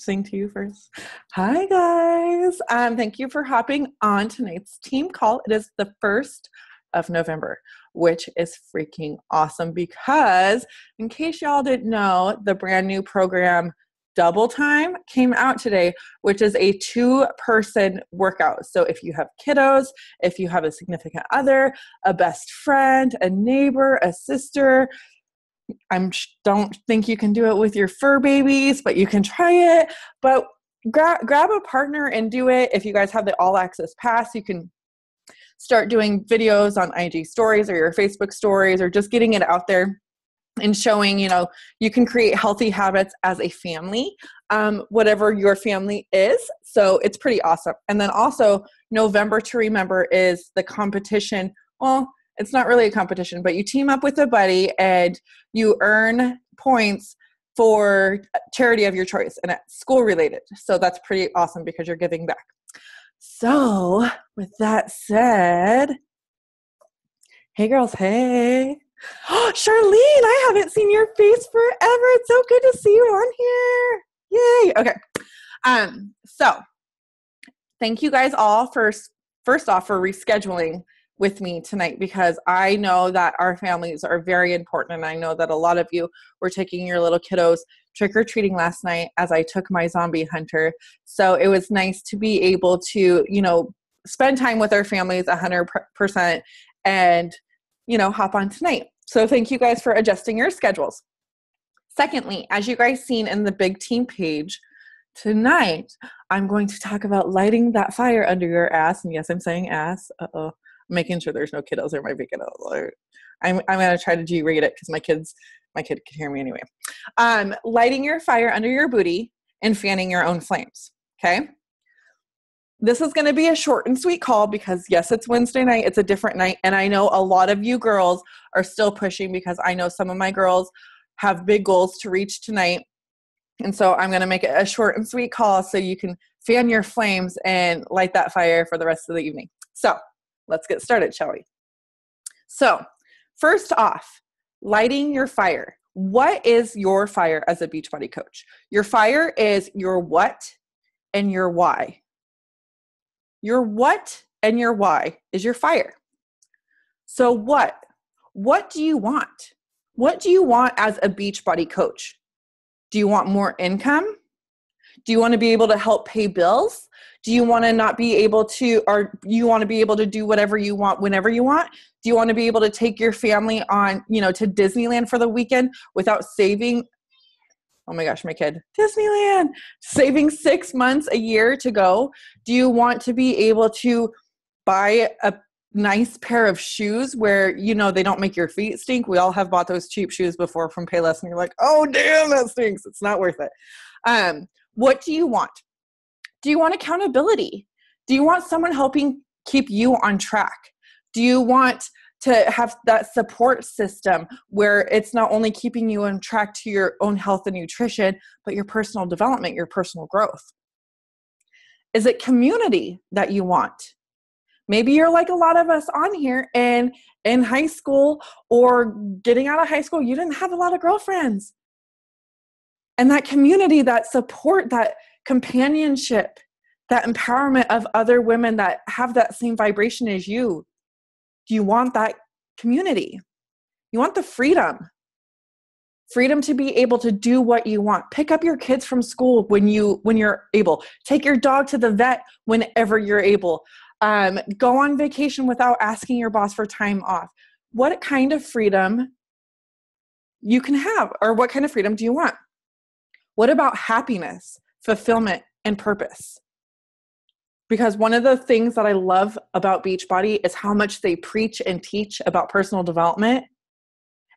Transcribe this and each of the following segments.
sing to you first. Hi, guys. Thank you for hopping on tonight's team call. It is the 1st of November, which is freaking awesome because, in case y'all didn't know, the brand new program Double Time came out today, which is a 2-person workout. So if you have kiddos, if you have a significant other, a best friend, a neighbor, a sister, don't think you can do it with your fur babies, but you can try it. But grab a partner and do it. If you guys have the all access pass, you can start doing videos on IG stories or your Facebook stories, or just getting it out there and showing, you can create healthy habits as a family, whatever your family is. So it's pretty awesome. And then also November to Remember is the competition. Well, it's not really a competition, but you team up with a buddy and you earn points for charity of your choice, and it's school related. So that's pretty awesome because you're giving back. So with that said, hey girls, hey. Oh, Charlene, I haven't seen your face forever. It's so good to see you on here. Yay. Okay. So thank you guys all first off for rescheduling with me tonight, because I know that our families are very important. And I know that a lot of you were taking your little kiddos trick-or-treating last night as I took my zombie hunter. So it was nice to be able to, spend time with our families 100% and, hop on tonight. So thank you guys for adjusting your schedules. Secondly, as you guys seen in the big team page, tonight I'm going to talk about lighting that fire under your ass. And yes, I'm saying ass. I'm making sure there's no kiddos or my big kiddos. I'm going to try to G-rate it because my kid can hear me anyway. Lighting your fire under your booty and fanning your own flames. Okay. This is going to be a short and sweet call because yes, it's Wednesday night. It's a different night. And I know a lot of you girls are still pushing because I know some of my girls have big goals to reach tonight. And so I'm going to make it a short and sweet call so you can fan your flames and light that fire for the rest of the evening. So let's get started, shall we? So first off, lighting your fire. What is your fire as a Beachbody coach? Your fire is your what and your why. Your what and your why is your fire. So what do you want? What do you want as a Beachbody coach? Do you want more income? Do you want to be able to help pay bills? Do you want to not be able to, or you want to be able to do whatever you want whenever you want? Do you want to be able to take your family on, to Disneyland for the weekend without saving, oh my gosh, my kid, Disneyland, saving 6 months a year to go? Do you want to be able to buy a nice pair of shoes where, they don't make your feet stink? We all have bought those cheap shoes before from Payless and you're like, oh damn, that stinks. It's not worth it. What do you want? Do you want accountability? Do you want someone helping keep you on track? Do you want to have that support system where it's not only keeping you on track to your own health and nutrition, but your personal development, your personal growth? Is it community that you want? Maybe you're like a lot of us on here, and in high school or getting out of high school, you didn't have a lot of girlfriends. And that community, that support, that companionship, that empowerment of other women that have that same vibration as you. Do you want that community? You want the freedom to be able to do what you want. Pick up your kids from school when you're able. Take your dog to the vet whenever you're able. Go on vacation without asking your boss for time off. What kind of freedom you can have, or what kind of freedom do you want? What about happiness, fulfillment, and purpose? Because one of the things that I love about Beachbody is how much they preach and teach about personal development.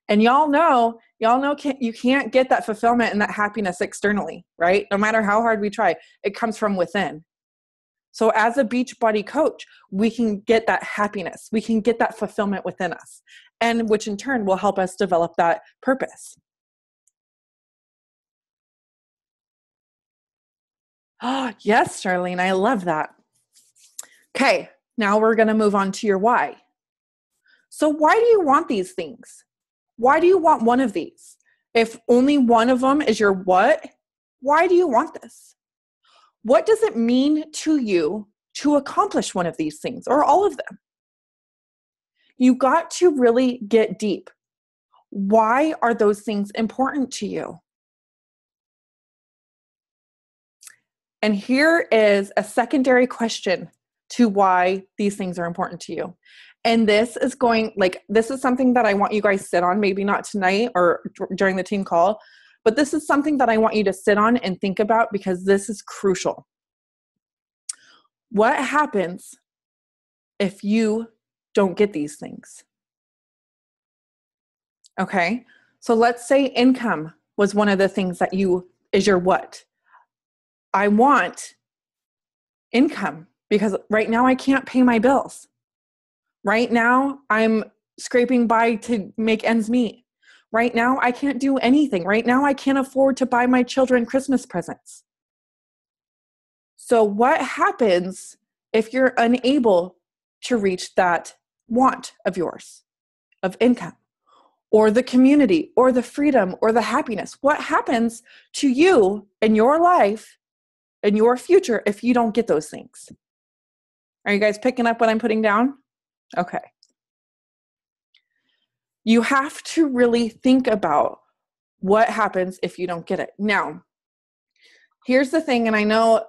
And y'all know you can't get that fulfillment and that happiness externally, right? No matter how hard we try, it comes from within. So as a Beachbody coach, we can get that happiness. We can get that fulfillment within us, and which in turn will help us develop that purpose. Oh, yes, Charlene, I love that. Okay, now we're going to move on to your why. So why do you want these things? Why do you want one of these? If only one of them is your what, Why do you want this? What does it mean to you to accomplish one of these things or all of them? You got to really get deep. Why are those things important to you? And here is a secondary question to why these things are important to you. And this is something that I want you guys to sit on, maybe not tonight or during the team call, but this is something that I want you to sit on and think about because this is crucial. What happens if you don't get these things? Okay, so let's say income was one of the things that is your what? I want income because right now I can't pay my bills. Right now I'm scraping by to make ends meet. Right now I can't do anything. Right now I can't afford to buy my children Christmas presents. So what happens if you're unable to reach that want of yours, of income, or the community, or the freedom, or the happiness? What happens to you in your life, in your future, if you don't get those things? Are you guys picking up what I'm putting down? Okay. You have to really think about what happens if you don't get it. Now, here's the thing, and I know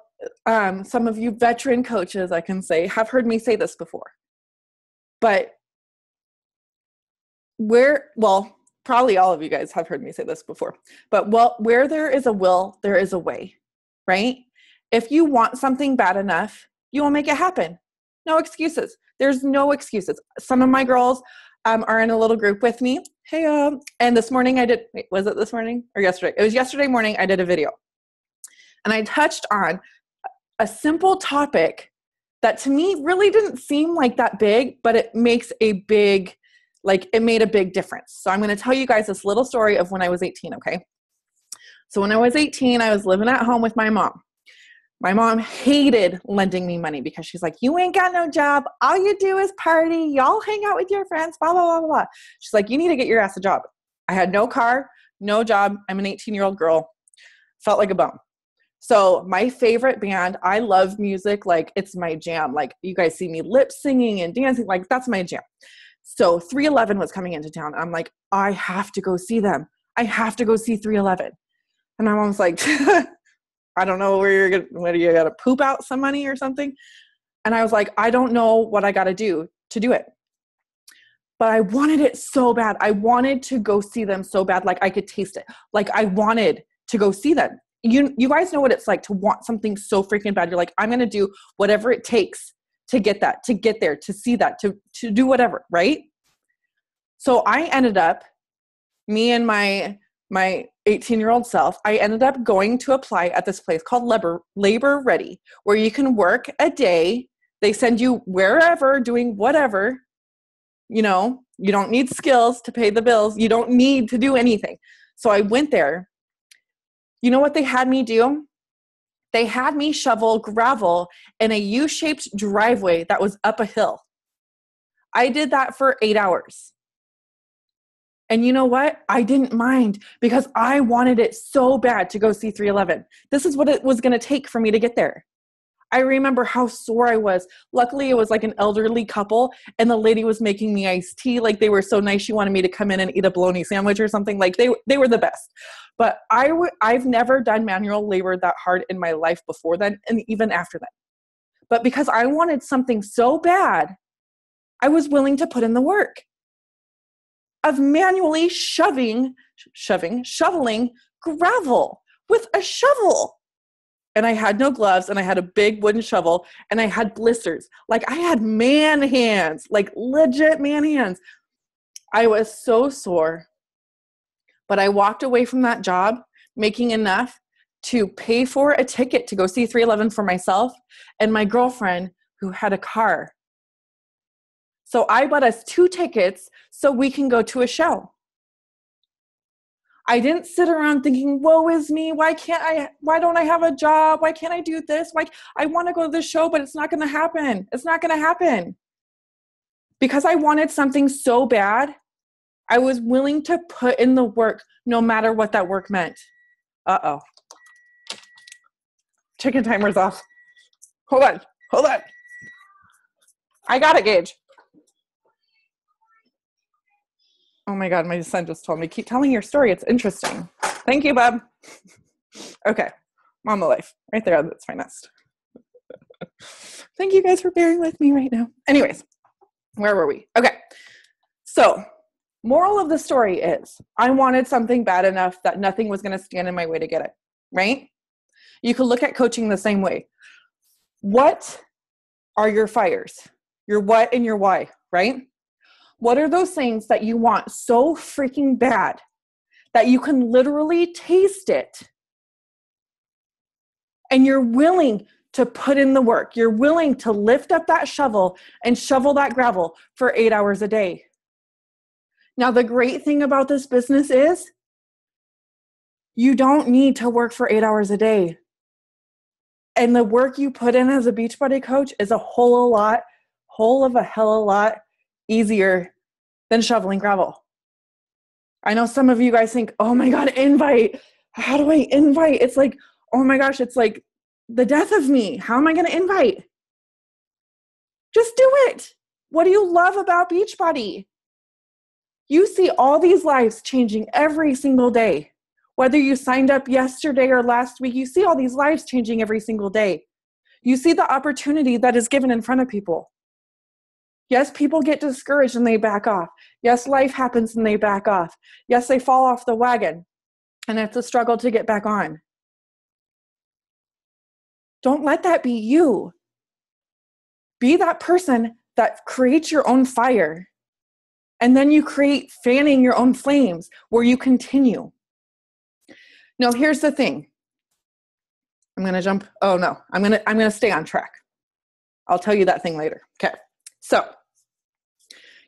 some of you veteran coaches, I can say, have heard me say this before. But probably all of you guys have heard me say this before. But where there is a will, there is a way, right? If you want something bad enough, you will make it happen. No excuses. There's no excuses. Some of my girls are in a little group with me. Hey, and this morning was it this morning or yesterday? It was yesterday morning I did a video. And I touched on a simple topic that to me really didn't seem like that big, but it makes it made a big difference. So I'm going to tell you guys this little story of when I was 18, okay? So when I was 18, I was living at home with my mom. My mom hated lending me money because she's like, you ain't got no job. All you do is party. Y'all hang out with your friends, blah, blah, blah, blah. She's like, you need to get your ass a job. I had no car, no job. I'm an 18-year-old girl. Felt like a bum. So my favorite band, I love music. Like, it's my jam. Like, you guys see me lip singing and dancing. Like, that's my jam. So 311 was coming into town. I'm like, I have to go see them. I have to go see 311. And my mom's like, I don't know where you got to poop out some money or something. And I was like, I don't know what I got to do it. But I wanted it so bad. I wanted to go see them so bad. Like, I could taste it. Like, I wanted to go see them. You guys know what it's like to want something so freaking bad. You're like, I'm going to do whatever it takes to get that, to get there, to see that, to do whatever, right? So I ended up, me and my 18-year-old self, I ended up going to apply at this place called Labor Ready, where you can work a day. They send you wherever, doing whatever. You know, you don't need skills to pay the bills. You don't need to do anything. So I went there. You know what they had me do? They had me shovel gravel in a U-shaped driveway that was up a hill. I did that for 8 hours. And you know what? I didn't mind because I wanted it so bad to go see 311. This is what it was going to take for me to get there. I remember how sore I was. Luckily, it was like an elderly couple, and the lady was making me iced tea. Like, they were so nice. She wanted me to come in and eat a bologna sandwich or something. Like, they were the best. But I've never done manual labor that hard in my life before then, and even after that. But because I wanted something so bad, I was willing to put in the work of manually shoveling gravel with a shovel. And I had no gloves, and I had a big wooden shovel, and I had blisters. Like, I had man hands, like legit man hands. I was so sore. But I walked away from that job making enough to pay for a ticket to go see 311 for myself and my girlfriend who had a car. So I bought us 2 tickets so we can go to a show. I didn't sit around thinking, woe is me. Why don't I have a job? Why can't I do this? I want to go to this show, but it's not going to happen. It's not going to happen. Because I wanted something so bad, I was willing to put in the work no matter what that work meant. Uh-oh. chicken timer's off. Hold on. I got it, Gage. Oh my God, my son just told me, keep telling your story. It's interesting. Thank you, bub. Okay. Mama life. Right there. That's my nest. Thank you guys for bearing with me right now. Anyways, where were we? Okay. So, moral of the story is I wanted something bad enough that nothing was going to stand in my way to get it, right? You could look at coaching the same way. What are your fires? Your what and your why, right? What are those things that you want so freaking bad that you can literally taste it and you're willing to put in the work? You're willing to lift up that shovel and shovel that gravel for 8 hours a day. Now, the great thing about this business is you don't need to work for 8 hours a day. And the work you put in as a Beachbody coach is a whole of a hell of a lot easier than shoveling gravel. I know some of you guys think, oh my God, invite. How do I invite? It's like, oh my gosh, it's like the death of me. How am I going to invite? Just do it. What do you love about Beachbody? You see all these lives changing every single day. Whether you signed up yesterday or last week, you see all these lives changing every single day. You see the opportunity that is given in front of people. Yes, people get discouraged and they back off. Yes, life happens and they back off. Yes, they fall off the wagon and it's a struggle to get back on. Don't let that be you. Be that person that creates your own fire. And then you create fanning your own flames where you continue. Now, here's the thing. I'm going to jump. Oh no, I'm going to stay on track. I'll tell you that thing later. Okay. So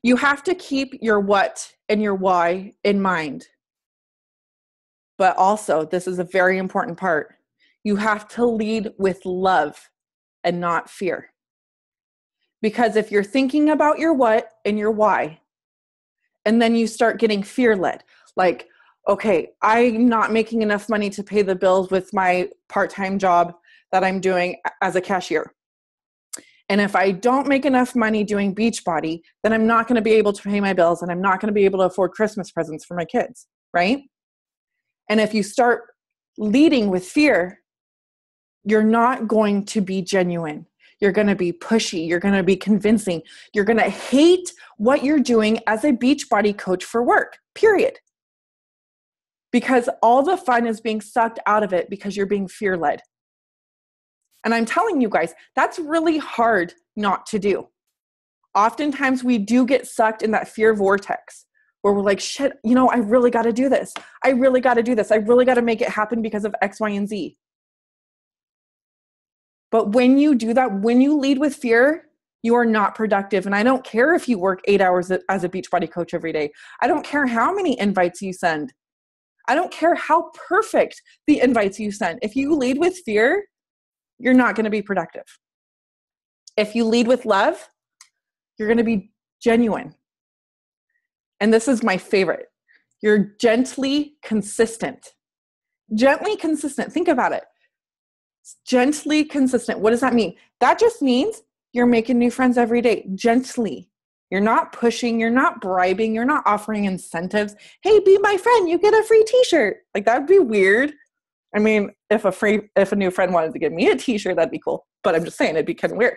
you have to keep your what and your why in mind. But also, this is a very important part. You have to lead with love and not fear. Because if you're thinking about your what and your why, and then you start getting fear-led, like, okay, I'm not making enough money to pay the bills with my part-time job that I'm doing as a cashier. And if I don't make enough money doing Beachbody, then I'm not going to be able to pay my bills and I'm not going to be able to afford Christmas presents for my kids, right? And if you start leading with fear, you're not going to be genuine. You're going to be pushy. You're going to be convincing. You're going to hate what you're doing as a Beachbody coach for work, period. Because all the fun is being sucked out of it because you're being fear-led. And I'm telling you guys, that's really hard not to do. Oftentimes we do get sucked in that fear vortex where we're like, shit, I really got to do this. I really got to do this. I really got to make it happen because of X, Y, and Z. But when you do that, when you lead with fear, you are not productive. And I don't care if you work 8 hours as a Beachbody coach every day. I don't care how many invites you send. I don't care how perfect the invites you send. If you lead with fear, you're not going to be productive. If you lead with love, you're going to be genuine. And this is my favorite. You're gently consistent. Gently consistent. Think about it. Gently consistent. What does that mean? That just means you're making new friends every day. Gently. You're not pushing. You're not bribing. You're not offering incentives. Hey, be my friend. You get a free t-shirt. Like, that would be weird. I mean, if a new friend wanted to give me a t-shirt, that'd be cool. But I'm just saying it'd be kind of weird.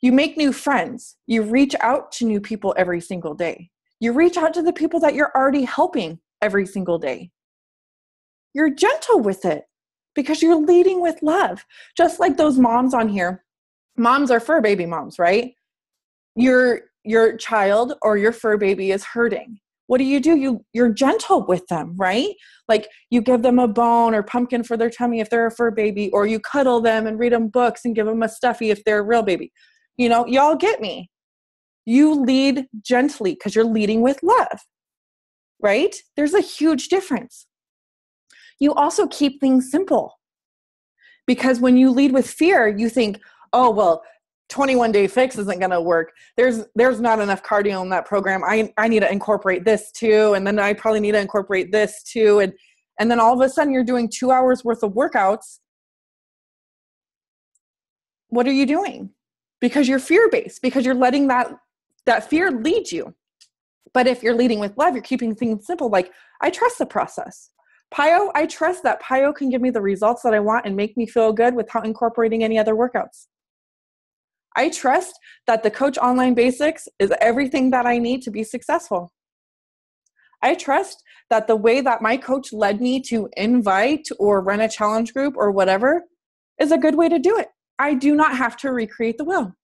You make new friends. You reach out to new people every single day. You reach out to the people that you're already helping every single day. You're gentle with it because you're leading with love. Just like those moms on here. Moms are fur baby moms, right? Your child or your fur baby is hurting. What do? You're gentle with them, right? Like, you give them a bone or pumpkin for their tummy if they're a fur baby, or you cuddle them and read them books and give them a stuffy if they're a real baby. Y'all get me. You lead gently because you're leading with love, right? There's a huge difference. You also keep things simple because when you lead with fear, you think, oh, well, 21-day fix isn't going to work. There's not enough cardio in that program. I need to incorporate this too. And then I probably need to incorporate this too. And then all of a sudden you're doing 2 hours worth of workouts what are you doing? Because you're fear-based, because you're letting that fear lead you. But if you're leading with love, you're keeping things simple. Like, I trust the process. Piyo, I trust that Piyo can give me the results that I want and make me feel good without incorporating any other workouts. I trust that the Coach Online Basics is everything that I need to be successful. I trust that the way that my coach led me to invite or run a challenge group or whatever is a good way to do it. I do not have to recreate the wheel.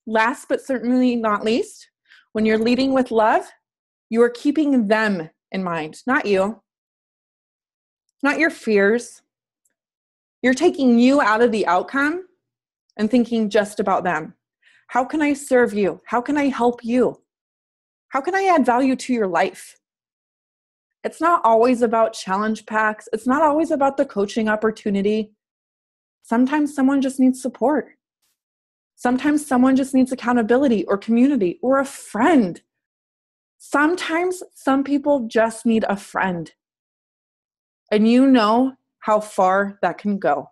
Last but certainly not least, when you're leading with love, you are keeping them in mind, not you, not your fears. You're taking you out of the outcome and thinking just about them. How can I serve you? How can I help you? How can I add value to your life? It's not always about challenge packs. It's not always about the coaching opportunity. Sometimes someone just needs support. Sometimes someone just needs accountability or community or a friend. Sometimes some people just need a friend. And you know how far that can go.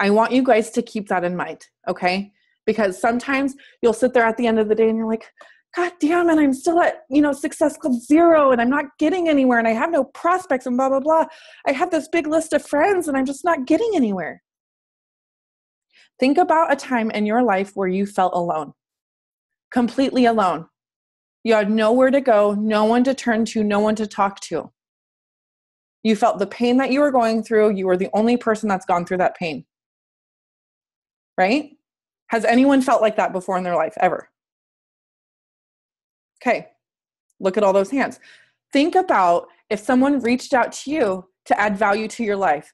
I want you guys to keep that in mind, okay? Because sometimes you'll sit there at the end of the day and you're like, God damn it, I'm still at, Success Club 0 and I'm not getting anywhere and I have no prospects and blah, blah, blah. I have this big list of friends and I'm just not getting anywhere. Think about a time in your life where you felt alone, completely alone. You had nowhere to go, no one to turn to, no one to talk to. You felt the pain that you were going through. You were the only person that's gone through that pain. Right? Has anyone felt like that before in their life, ever? Okay, look at all those hands. Think about if someone reached out to you to add value to your life,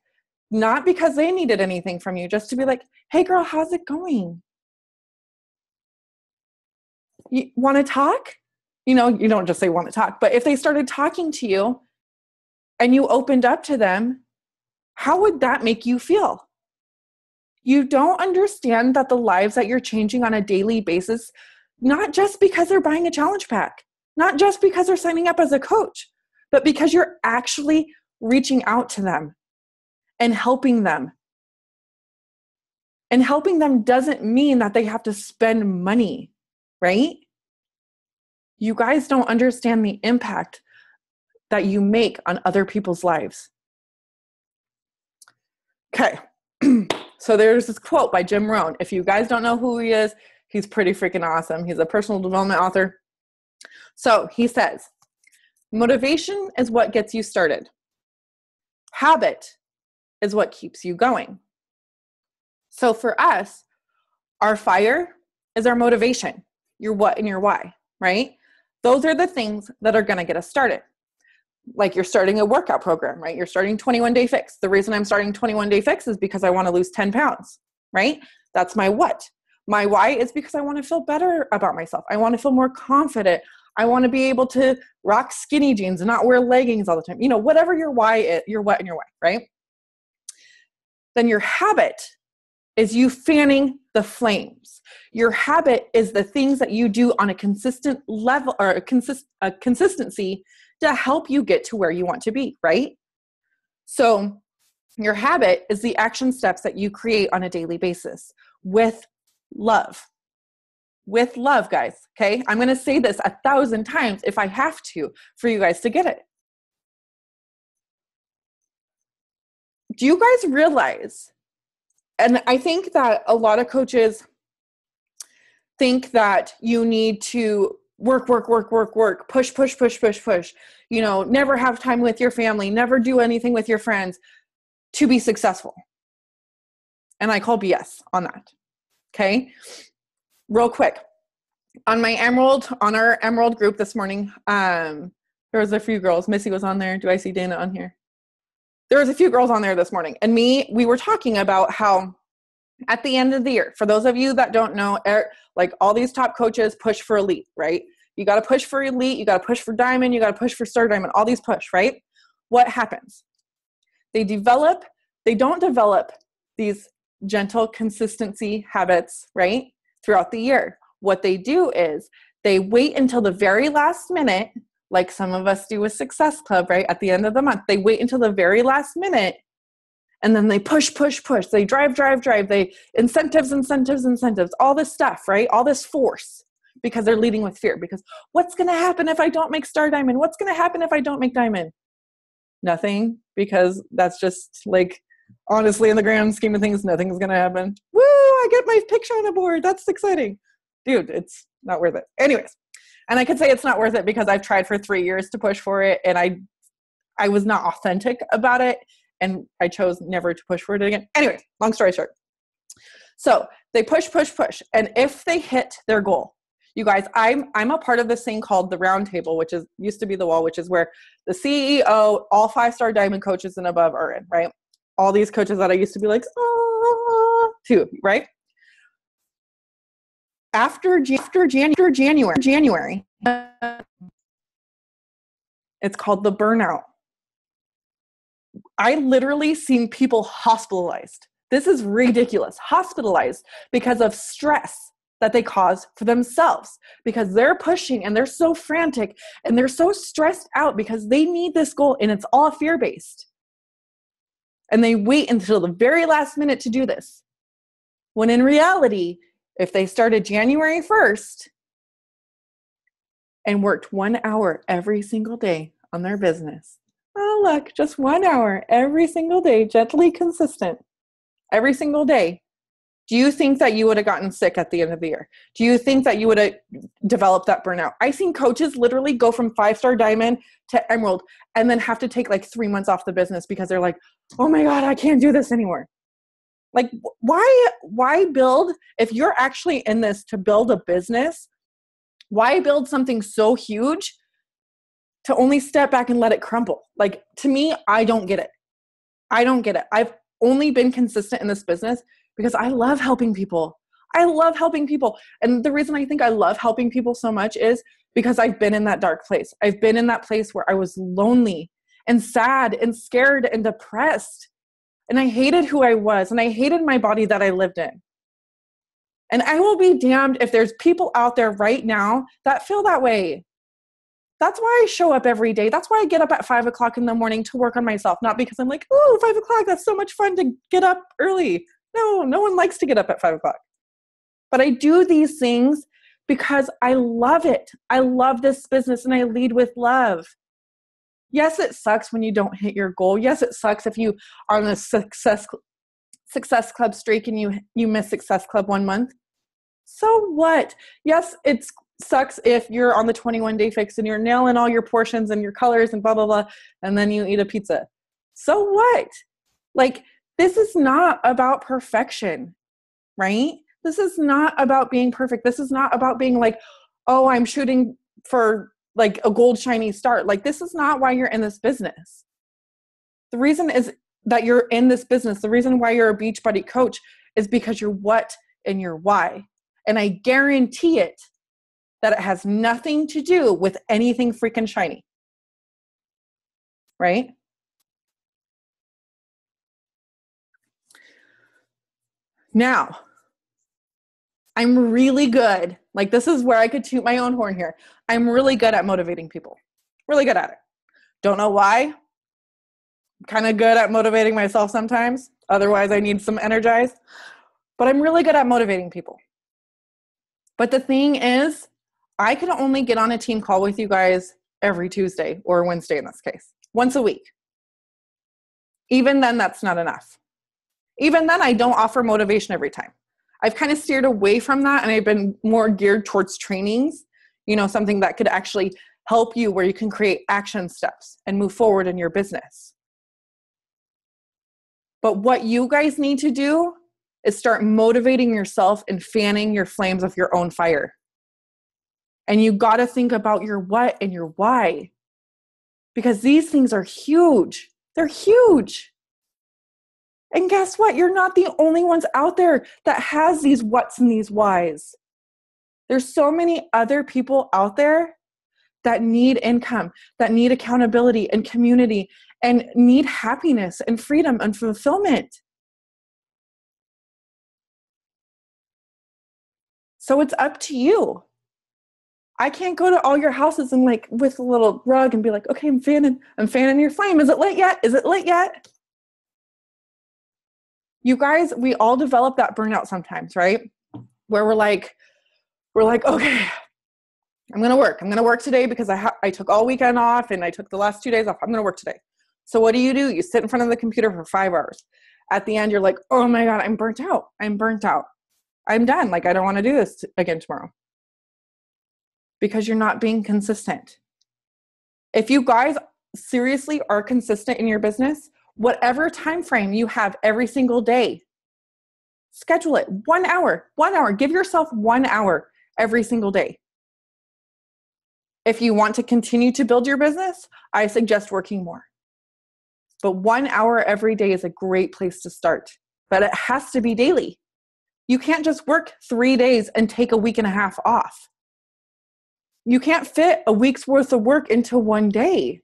not because they needed anything from you, just to be like, hey girl, how's it going? You want to talk? You don't just say want to talk, but if they started talking to you and you opened up to them, how would that make you feel? You don't understand that the lives that you're changing on a daily basis, not just because they're buying a challenge pack, not just because they're signing up as a coach, but because you're actually reaching out to them and helping them. And helping them doesn't mean that they have to spend money, right? You guys don't understand the impact that you make on other people's lives. Okay. So there's this quote by Jim Rohn. If you guys don't know who he is, he's pretty freaking awesome. He's a personal development author. So he says, motivation is what gets you started. Habit is what keeps you going. So for us, our fire is our motivation, your what and your why, right? Those are the things that are going to get us started. Like you're starting a workout program, right? You're starting 21-day fix. The reason I'm starting 21-day fix is because I want to lose 10 pounds, right? That's my what. My why is because I want to feel better about myself. I want to feel more confident. I want to be able to rock skinny jeans and not wear leggings all the time. Whatever your why is, your what and your why, right? Then your habit is you fanning the flames. Your habit is the things that you do on a consistent level or a consistency to help you get to where you want to be, right? So your habit is the action steps that you create on a daily basis with love. With love, guys, okay? I'm going to say this 1,000 times if I have to for you guys to get it. Do you guys realize, and I think that a lot of coaches think that you need to work, push, never have time with your family, never do anything with your friends to be successful. And I call BS on that. Okay. Real quick. On our Emerald group this morning, there was a few girls. Missy was on there. Do I see Dana on here? There was a few girls on there this morning. And we were talking about how at the end of the year, for those of you that don't know, like all these top coaches push for elite, right? You got to push for elite. You got to push for diamond. You got to push for star diamond, all these push, right? What happens? They don't develop these gentle consistency habits, right? Throughout the year. What they do is they wait until the very last minute, like some of us do with Success Club, right? At the end of the month, they wait until the very last minute And then they push, push, push. They drive, drive, drive. They incentives, all this stuff, right? All this force because they're leading with fear. Because what's going to happen if I don't make star diamond? What's going to happen if I don't make diamond? Nothing, because that's just like, honestly, in the grand scheme of things, nothing's going to happen. Woo, I get my picture on a board. That's exciting. Dude, it's not worth it. Anyways, and I could say it's not worth it because I've tried for 3 years to push for it, and I was not authentic about it, and I chose never to push for it again. Anyway, long story short. So they push, push, push. And if they hit their goal, you guys, I'm a part of this thing called the round table, which is used to be the wall, which is where the CEO, all 5-star diamond coaches and above are in, right? All these coaches that I used to be like, to, right? After January, it's called the burnout. I literally seen people hospitalized. This is ridiculous. Hospitalized because of stress that they cause for themselves, because they're pushing and they're so frantic and they're so stressed out because they need this goal, and it's all fear-based. And they wait until the very last minute to do this. When in reality, if they started January 1st and worked 1 hour every single day on their business, oh, look, just 1 hour every single day, gently consistent, every single day. Do you think that you would have gotten sick at the end of the year? Do you think that you would have developed that burnout? I've seen coaches literally go from 5-star diamond to emerald and then have to take like 3 months off the business because they're like, oh my God, I can't do this anymore. Like, why build, if you're actually in this to build a business, why build something so huge to only step back and let it crumble? Like, to me, I don't get it. I don't get it. I've only been consistent in this business because I love helping people. I love helping people. And the reason I think I love helping people so much is because I've been in that dark place. I've been in that place where I was lonely and sad and scared and depressed. And I hated who I was, and I hated my body that I lived in. And I will be damned if there's people out there right now that feel that way. That's why I show up every day. That's why I get up at 5 o'clock in the morning to work on myself. Not because I'm like, oh, 5 o'clock, that's so much fun to get up early. No one likes to get up at 5 o'clock. But I do these things because I love it. I love this business, and I lead with love. Yes, it sucks when you don't hit your goal. Yes, it sucks if you are on a success club streak and you miss success club 1 month. So what? Yes, it sucks if you're on the 21-day fix and you're nailing all your portions and your colors and blah, blah, blah, and then you eat a pizza. So what? Like, this is not about perfection, right? This is not about being perfect. This is not about being like, oh, I'm shooting for like a gold shiny start. Like, this is not why you're in this business. The reason is that you're in this business. The reason why you're a Beachbody coach is because you're what and you're why. And I guarantee it that it has nothing to do with anything freaking shiny. Right? Now, I'm really good. Like, this is where I could toot my own horn here. I'm really good at motivating people. Really good at it. Don't know why. I'm kind of good at motivating myself sometimes. Otherwise, I need some energize. But I'm really good at motivating people. But the thing is, I can only get on a team call with you guys every Tuesday or Wednesday in this case, once a week. Even then, that's not enough. Even then, I don't offer motivation every time. I've kind of steered away from that, and I've been more geared towards trainings, something that could actually help you, where you can create action steps and move forward in your business. But what you guys need to do is start motivating yourself and fanning your flames of your own fire. And you got to think about your what and your why, because these things are huge. They're huge. And guess what? You're not the only ones out there that has these whats and these whys. There's so many other people out there that need income, that need accountability and community, and need happiness and freedom and fulfillment. So it's up to you. I can't go to all your houses and like with a little rug and be like, okay, I'm fanning your flame. Is it lit yet? Is it lit yet? You guys, we all develop that burnout sometimes, right? Where we're like, okay, I'm going to work today because I took all weekend off and I took the last 2 days off. I'm going to work today. So what do? You sit in front of the computer for 5 hours. At the end, you're like, oh my God, I'm burnt out. I'm done. Like, I don't want to do this again tomorrow. Because you're not being consistent. If you guys seriously are consistent in your business, whatever time frame you have every single day, schedule it 1 hour, give yourself 1 hour every single day. If you want to continue to build your business, I suggest working more. But 1 hour every day is a great place to start, but it has to be daily. You can't just work 3 days and take a week and a half off. You can't fit a week's worth of work into 1 day,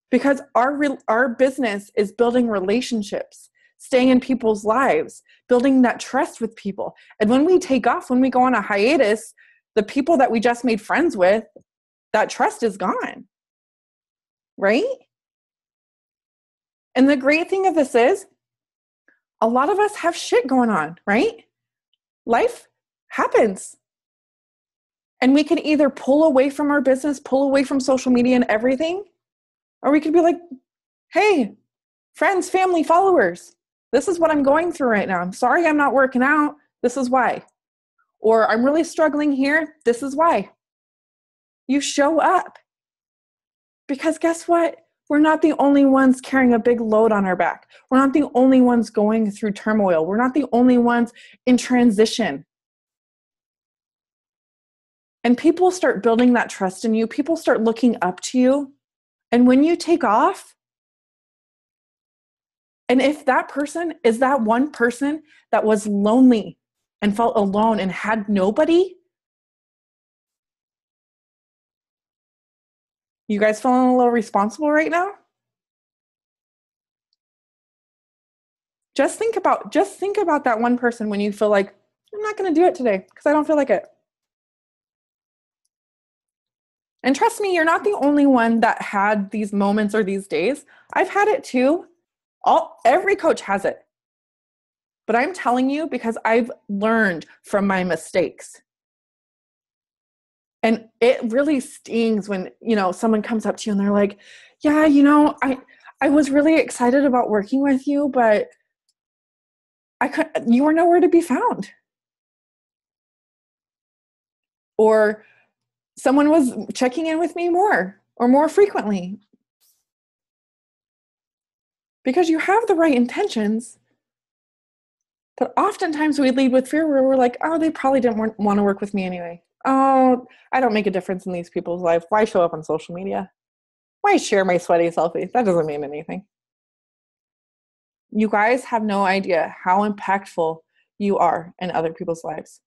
because our business is building relationships, staying in people's lives, building that trust with people. And when we take off, when we go on a hiatus, the people that we just made friends with, that trust is gone, right? And the great thing of this is, a lot of us have shit going on, right? Life happens. And we can either pull away from our business, pull away from social media and everything, or we could be like, hey, friends, family, followers, this is what I'm going through right now. I'm sorry I'm not working out. This is why. Or I'm really struggling here. This is why. You show up. Because guess what? We're not the only ones carrying a big load on our back. We're not the only ones going through turmoil. We're not the only ones in transition. And people start building that trust in you. People start looking up to you. And when you take off, and if that person is that one person that was lonely and felt alone and had nobody, you guys feeling a little responsible right now? Just think about that one person when you feel like, I'm not going to do it today because I don't feel like it. And trust me, you're not the only one that had these moments or these days. I've had it too. Every coach has it. But I'm telling you because I've learned from my mistakes. And it really stings when, someone comes up to you and they're like, yeah, I was really excited about working with you, but you were nowhere to be found. Or someone was checking in with me more or more frequently. Because you have the right intentions, but oftentimes we lead with fear where we're like, oh, they probably didn't want to work with me anyway. Oh, I don't make a difference in these people's lives. Why show up on social media? Why share my sweaty selfie? That doesn't mean anything. You guys have no idea how impactful you are in other people's lives.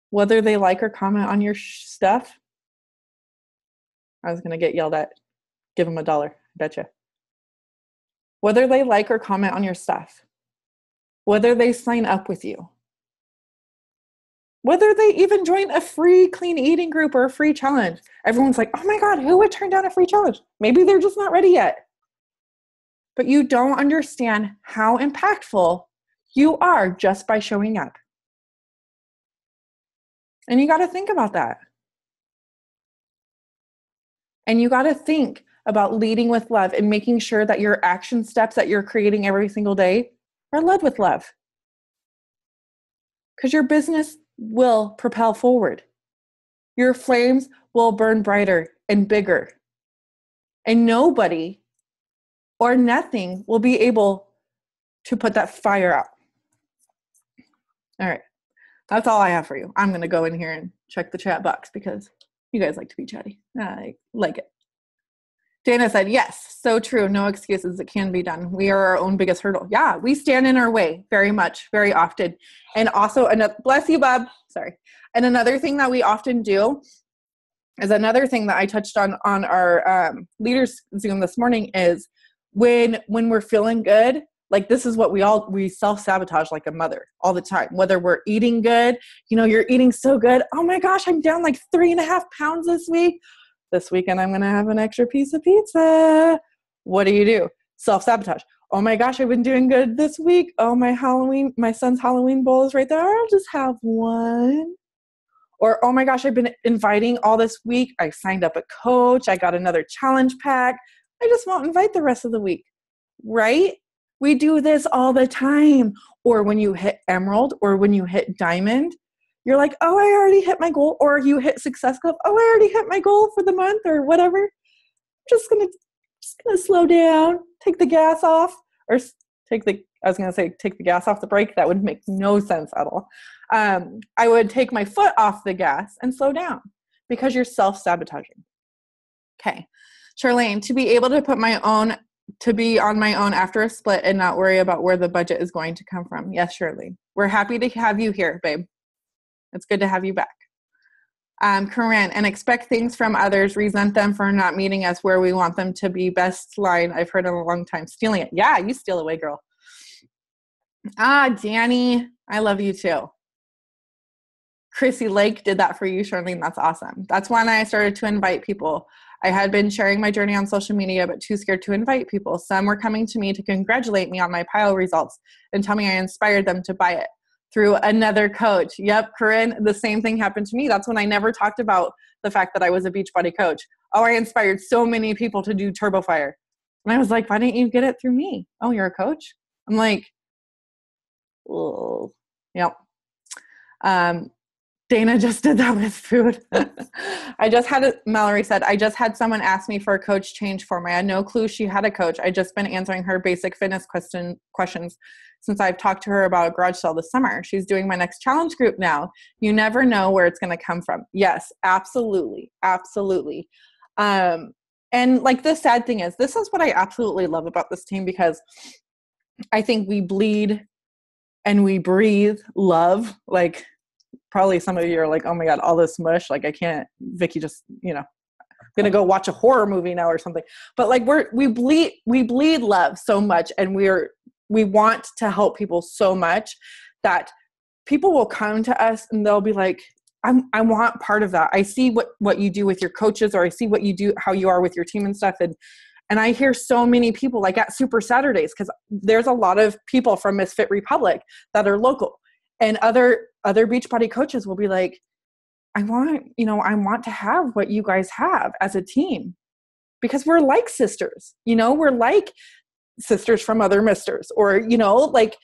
Whether they like or comment on your stuff, I was going to get yelled at. Give them $1, I betcha. Whether they like or comment on your stuff, whether they sign up with you, whether they even join a free clean eating group or a free challenge. Everyone's like, oh my God, who would turn down a free challenge? Maybe they're just not ready yet. But you don't understand how impactful you are just by showing up. And you got to think about that. And you got to think about leading with love and making sure that your action steps that you're creating every single day are led with love. Because your business will propel forward. Your flames will burn brighter and bigger. And nobody or nothing will be able to put that fire out. All right. That's all I have for you. I'm going to go in here and check the chat box because you guys like to be chatty. I like it. Dana said, yes, so true. No excuses. It can be done. We are our own biggest hurdle. Yeah, we stand in our way very much, very often. And also, bless you, Bob. Sorry. And another thing that we often do is another thing that I touched on our leaders Zoom this morning is when we're feeling good, like this is what we self-sabotage like a mother all the time. Whether we're eating good, you're eating so good. Oh my gosh, I'm down like 3.5 pounds this week. This weekend, I'm going to have an extra piece of pizza. What do? Self-sabotage. oh my gosh, I've been doing good this week. Oh, my son's Halloween bowl is right there. I'll just have one. Or, oh my gosh, I've been inviting all this week. I signed up a coach. I got another challenge pack. I just won't invite the rest of the week, right? We do this all the time. Or when you hit emerald or when you hit diamond, you're like, oh, I already hit my goal. Or you hit success club. Oh, I already hit my goal for the month or whatever. I'm just gonna slow down, take the gas off, or take the gas off the brake. That would make no sense at all. I would take my foot off the gas and slow down because you're self-sabotaging. Okay. Charlene, to be able to be on my own after a split and not worry about where the budget is going to come from. Yes, Shirley. We're happy to have you here, babe. It's good to have you back. Corinne, and expect things from others, resent them for not meeting us where we want them to be. Best line I've heard in a long time. Stealing it. Yeah, you steal away, girl. Danny, I love you too. Chrissy Lake did that for you, Charlene. That's awesome. That's when I started to invite people. I had been sharing my journey on social media, but too scared to invite people. Some were coming to me to congratulate me on my Piyo results and tell me I inspired them to buy it through another coach. Yep, Corinne, the same thing happened to me. That's when I never talked about the fact that I was a Beachbody coach. Oh, I inspired so many people to do Turbo Fire. And I was like, why didn't you get it through me? Oh, you're a coach? I'm like, oh, yep. Dana just did that with food. Mallory said, I just had someone ask me for a coach change form. I had no clue she had a coach. I just been answering her basic fitness questions since I've talked to her about a garage sale this summer. She's doing my next challenge group now. You never know where it's going to come from. Yes, absolutely. Absolutely. And like the sad thing is, this is what I absolutely love about this team, because I think we bleed and we breathe love. Like, probably some of you are like, oh my God, all this mush. Like I can't, Vicki just, gonna go watch a horror movie now or something. But like we bleed love so much, and we want to help people so much that people will come to us and they'll be like, I want part of that. I see what you do with your coaches, or I see what you do, how you are with your team and stuff. And I hear so many people like at Super Saturdays, because there's a lot of people from Misfit Republic that are local. And other Beachbody coaches will be like, I want to have what you guys have as a team, because we're like sisters, we're like sisters from other misters, or, like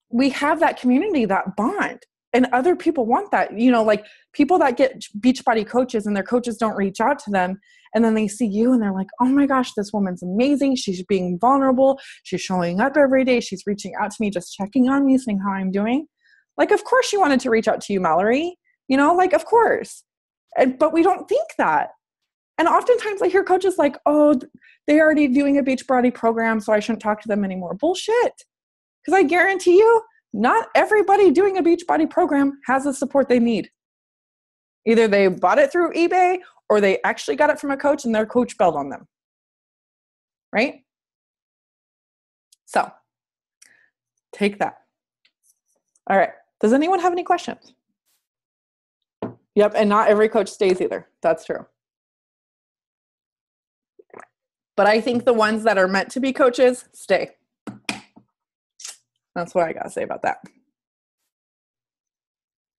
we have that community, that bond, and other people want that, like people that get Beachbody coaches and their coaches don't reach out to them. And then they see you and they're like, oh my gosh, this woman's amazing. She's being vulnerable. She's showing up every day. She's reaching out to me, just checking on me, seeing how I'm doing. Like, of course she wanted to reach out to you, Mallory, like, of course. But we don't think that. And oftentimes I hear coaches like, oh, they're already doing a Beachbody program, so I shouldn't talk to them anymore. Bullshit. Because I guarantee you, not everybody doing a Beachbody program has the support they need. Either they bought it through eBay, or they actually got it from a coach and their coach bailed on them. Right? So, take that. All right. Does anyone have any questions? Yep. And not every coach stays either. That's true. But I think the ones that are meant to be coaches stay. That's what I got to say about that.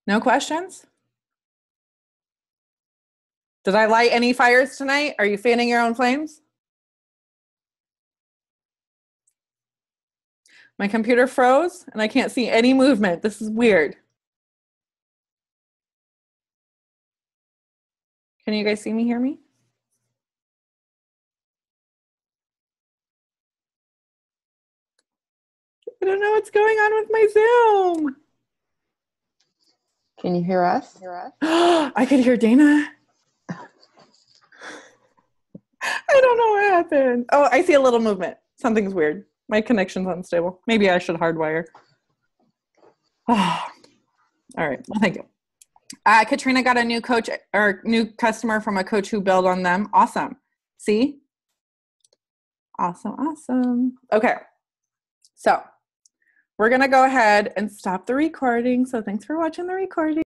No questions? Did I light any fires tonight? Are you fanning your own flames? My computer froze and I can't see any movement. This is weird. Can you guys see me, hear me? I don't know what's going on with my Zoom. Can you hear us? I could hear Dana. I don't know what happened. Oh, I see a little movement. Something's weird. My connection's unstable. Maybe I should hardwire. Oh. All right. Well, thank you. Katrina got a new coach or new customer from a coach who bailed on them. Awesome. See? Awesome. Okay. So we're going to go ahead and stop the recording. So thanks for watching the recording.